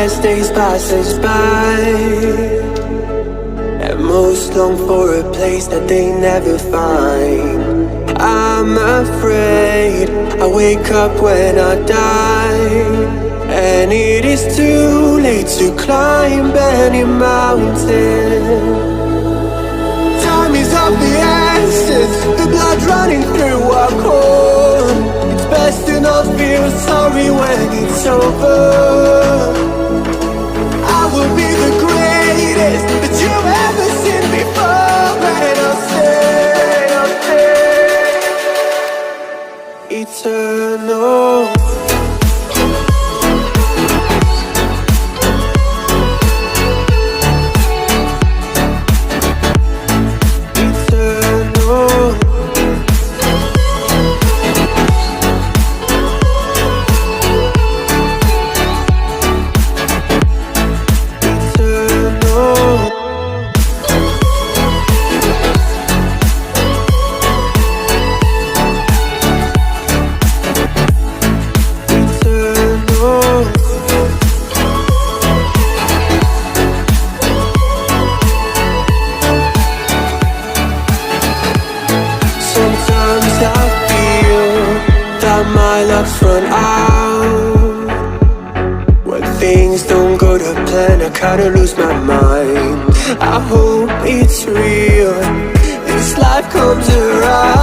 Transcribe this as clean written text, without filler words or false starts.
as days pass us by, and most long for a place that they never find. I'm afraid I wake up when I die, and it is too late to climb any mountain. Time is of the essence, the blood running through our core. It's best to not feel sorry when it's over. I will be the greatest that you've ever seen before, and I'll stay eternal. My luck's run out. When things don't go to plan, I kinda lose my mind. I hope it's real, this life comes around.